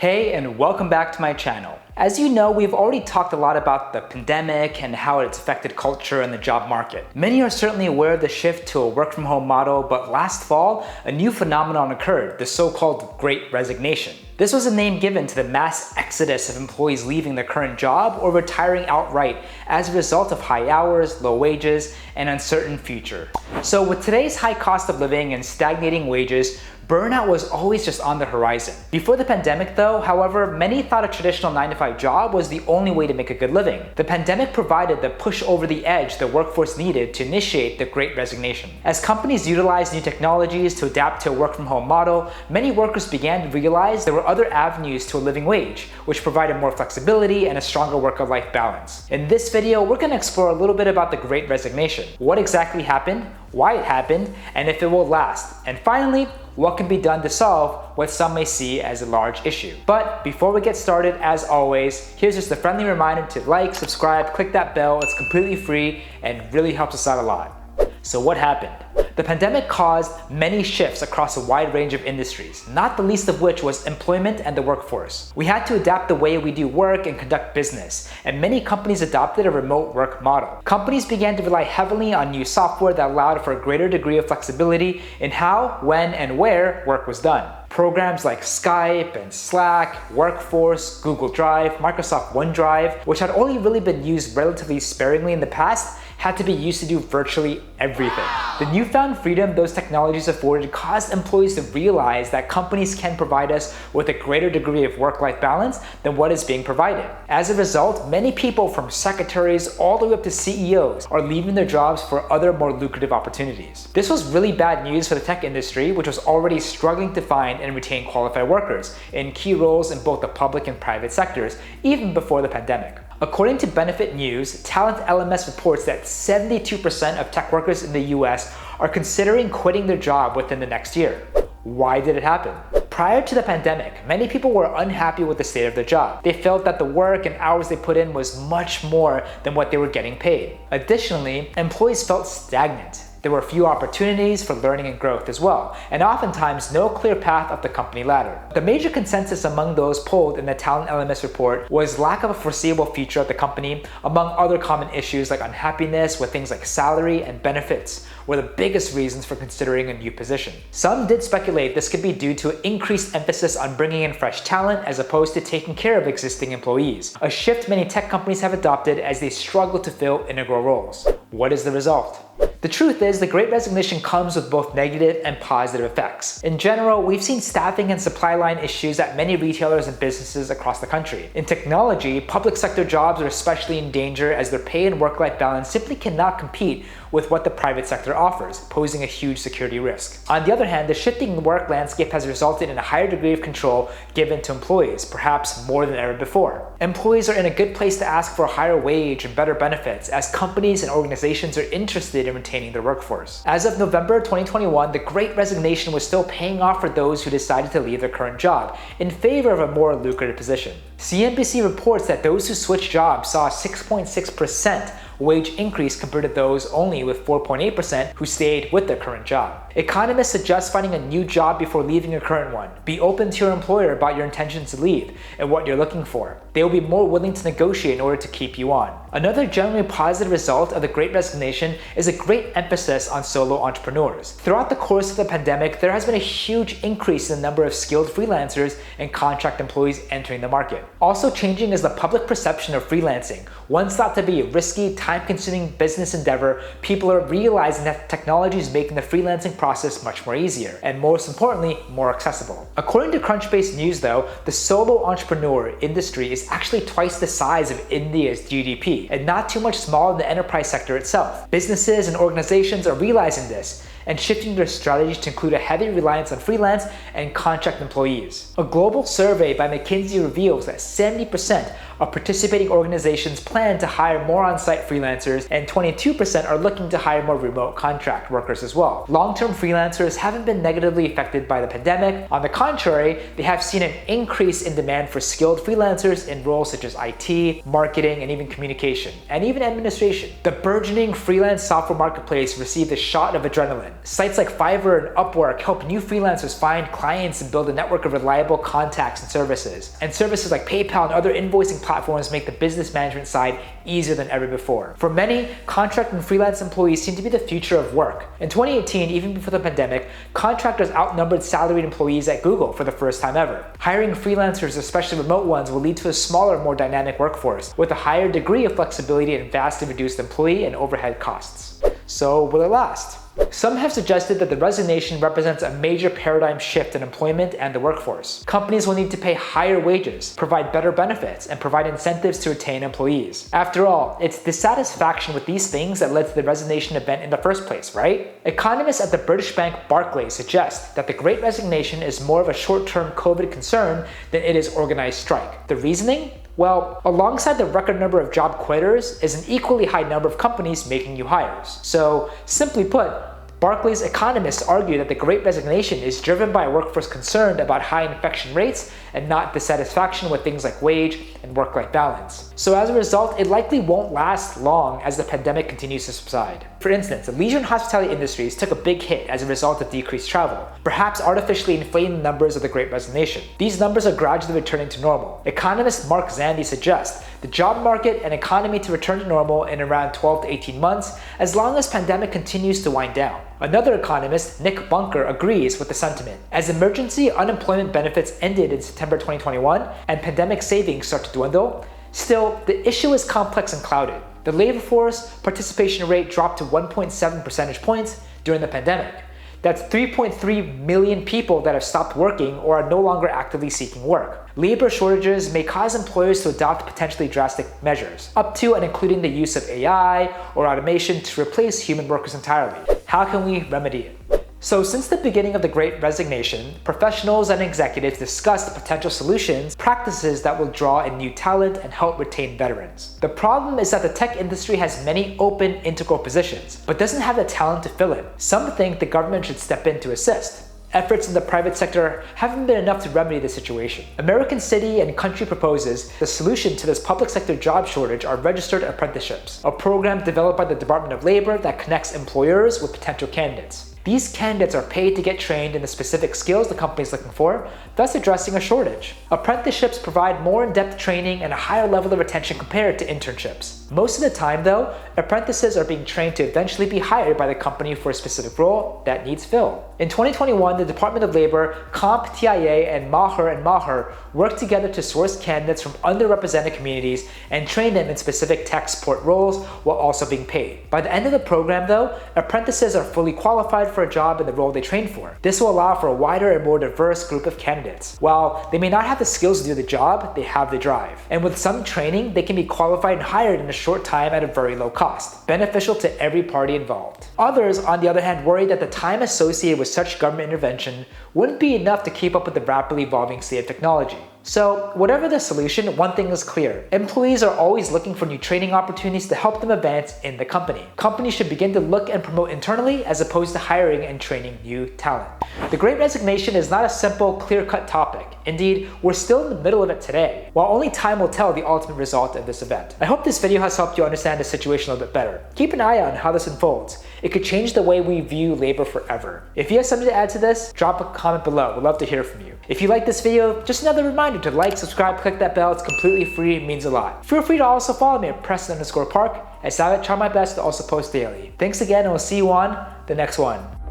Hey, and welcome back to my channel. As you know, we've already talked a lot about the pandemic and how it's affected culture and the job market. Many are certainly aware of the shift to a work-from-home model, but last fall, a new phenomenon occurred, the so-called Great Resignation. This was a name given to the mass exodus of employees leaving their current job or retiring outright as a result of high hours, low wages, and uncertain future. So with today's high cost of living and stagnating wages, burnout was always just on the horizon. Before the pandemic though, however, many thought a traditional 9-to-5 job was the only way to make a good living. The pandemic provided the push over the edge the workforce needed to initiate the Great Resignation. As companies utilized new technologies to adapt to a work-from-home model, many workers began to realize there were other avenues to a living wage, which provided more flexibility and a stronger work-life balance. In this video, we're going to explore a little bit about the Great Resignation, what exactly happened, why it happened, and if it will last. And finally, what can be done to solve what some may see as a large issue. But before we get started, as always, here's just a friendly reminder to like, subscribe, click that bell. It's completely free and really helps us out a lot. So what happened? The pandemic caused many shifts across a wide range of industries, not the least of which was employment and the workforce. We had to adapt the way we do work and conduct business, and many companies adopted a remote work model. Companies began to rely heavily on new software that allowed for a greater degree of flexibility in how, when, and where work was done. Programs like Skype and Slack, Workforce, Google Drive, Microsoft OneDrive, which had only really been used relatively sparingly in the past, had to be used to do virtually everything. The newfound freedom those technologies afforded caused employees to realize that companies can provide us with a greater degree of work-life balance than what is being provided. As a result, many people from secretaries all the way up to CEOs are leaving their jobs for other more lucrative opportunities. This was really bad news for the tech industry, which was already struggling to find and retain qualified workers in key roles in both the public and private sectors, even before the pandemic. According to Benefit News, Talent LMS reports that 72% of tech workers in the US are considering quitting their job within the next year. Why did it happen? Prior to the pandemic, many people were unhappy with the state of their job. They felt that the work and hours they put in was much more than what they were getting paid. Additionally, employees felt stagnant. There were few opportunities for learning and growth as well, and oftentimes no clear path up the company ladder. The major consensus among those polled in the Talent LMS report was lack of a foreseeable future at the company, among other common issues like unhappiness with things like salary and benefits were the biggest reasons for considering a new position. Some did speculate this could be due to an increased emphasis on bringing in fresh talent as opposed to taking care of existing employees, a shift many tech companies have adopted as they struggle to fill integral roles. What is the result? The truth is, the Great Resignation comes with both negative and positive effects. In general, we've seen staffing and supply line issues at many retailers and businesses across the country. In technology, public sector jobs are especially in danger as their pay and work-life balance simply cannot compete with what the private sector offers, posing a huge security risk. On the other hand, the shifting work landscape has resulted in a higher degree of control given to employees, perhaps more than ever before. Employees are in a good place to ask for a higher wage and better benefits as companies and organizations are interested in retaining their workforce. As of November 2021, the Great Resignation was still paying off for those who decided to leave their current job in favor of a more lucrative position. CNBC reports that those who switched jobs saw a 6.6% wage increase compared to those only with 4.8% who stayed with their current job. Economists suggest finding a new job before leaving your current one. Be open to your employer about your intentions to leave and what you're looking for. They will be more willing to negotiate in order to keep you on. Another generally positive result of the Great Resignation is a great emphasis on solo entrepreneurs. Throughout the course of the pandemic, there has been a huge increase in the number of skilled freelancers and contract employees entering the market. Also changing is the public perception of freelancing. Once thought to be a risky, time-consuming business endeavor, people are realizing that technology is making the freelancing process much more easier, and most importantly, more accessible. According to Crunchbase News though, the solo entrepreneur industry is actually twice the size of India's GDP, and not too much smaller than the enterprise sector itself. Businesses and organizations are realizing this and shifting their strategies to include a heavy reliance on freelance and contract employees. A global survey by McKinsey reveals that 70% of participating organizations plan to hire more on-site freelancers, and 22% are looking to hire more remote contract workers as well. Long-term freelancers haven't been negatively affected by the pandemic. On the contrary, they have seen an increase in demand for skilled freelancers in roles such as IT, marketing, and even communication, and even administration. The burgeoning freelance software marketplace received a shot of adrenaline. Sites like Fiverr and Upwork help new freelancers find clients and build a network of reliable contacts and services. And services like PayPal and other invoicing platforms make the business management side easier than ever before. For many, contract and freelance employees seem to be the future of work. In 2018, even before the pandemic, contractors outnumbered salaried employees at Google for the first time ever. Hiring freelancers, especially remote ones, will lead to a smaller, more dynamic workforce with a higher degree of flexibility and vastly reduced employee and overhead costs. So will it last? Some have suggested that the resignation represents a major paradigm shift in employment and the workforce. Companies will need to pay higher wages, provide better benefits, and provide incentives to retain employees. After all, it's dissatisfaction with these things that led to the resignation event in the first place, right? Economists at the British bank Barclays suggest that the Great Resignation is more of a short-term COVID concern than it is organized strike. The reasoning? Well, alongside the record number of job quitters is an equally high number of companies making new hires. So, simply put, Barclays economists argue that the Great Resignation is driven by a workforce concerned about high infection rates and not dissatisfaction with things like wage and work-life balance. So as a result, it likely won't last long as the pandemic continues to subside. For instance, the leisure and hospitality industries took a big hit as a result of decreased travel, perhaps artificially inflating the numbers of the Great Resignation. These numbers are gradually returning to normal. Economist Mark Zandi suggests the job market and economy to return to normal in around 12 to 18 months as long as pandemic continues to wind down. Another economist, Nick Bunker, agrees with the sentiment. As emergency unemployment benefits ended in September 2021 and pandemic savings start to dwindle, still, the issue is complex and clouded. The labor force participation rate dropped to 1.7 percentage points during the pandemic. That's 3.3 million people that have stopped working or are no longer actively seeking work. Labor shortages may cause employers to adopt potentially drastic measures, up to and including the use of AI or automation to replace human workers entirely. How can we remedy it? So since the beginning of the Great Resignation, professionals and executives discussed potential solutions, practices that will draw in new talent and help retain veterans. The problem is that the tech industry has many open, integral positions, but doesn't have the talent to fill it. Some think the government should step in to assist. Efforts in the private sector haven't been enough to remedy the situation. American City and Country proposes the solution to this public sector job shortage are registered apprenticeships, a program developed by the Department of Labor that connects employers with potential candidates. These candidates are paid to get trained in the specific skills the company is looking for, thus addressing a shortage. Apprenticeships provide more in-depth training and a higher level of retention compared to internships. Most of the time though, apprentices are being trained to eventually be hired by the company for a specific role that needs fill. In 2021, the Department of Labor, CompTIA, and Maher worked together to source candidates from underrepresented communities and train them in specific tech support roles while also being paid. By the end of the program though, apprentices are fully qualified for a job in the role they trained for. This will allow for a wider and more diverse group of candidates. While they may not have the skills to do the job, they have the drive. And with some training, they can be qualified and hired in a short time at a very low cost, beneficial to every party involved. Others, on the other hand, worry that the time associated with such government intervention wouldn't be enough to keep up with the rapidly evolving state of technology. So, whatever the solution, one thing is clear. Employees are always looking for new training opportunities to help them advance in the company. Companies should begin to look and promote internally as opposed to hiring and training new talent. The Great Resignation is not a simple, clear-cut topic. Indeed, we're still in the middle of it today, while only time will tell the ultimate result of this event. I hope this video has helped you understand the situation a little bit better. Keep an eye on how this unfolds. It could change the way we view labor forever. If you have something to add to this, drop a comment below. We'd love to hear from you. If you like this video, just another reminder to like, subscribe, click that bell. It's completely free, it means a lot. Feel free to also follow me at Preston_Park, as I try my best to also post daily. Thanks again, and we'll see you on the next one.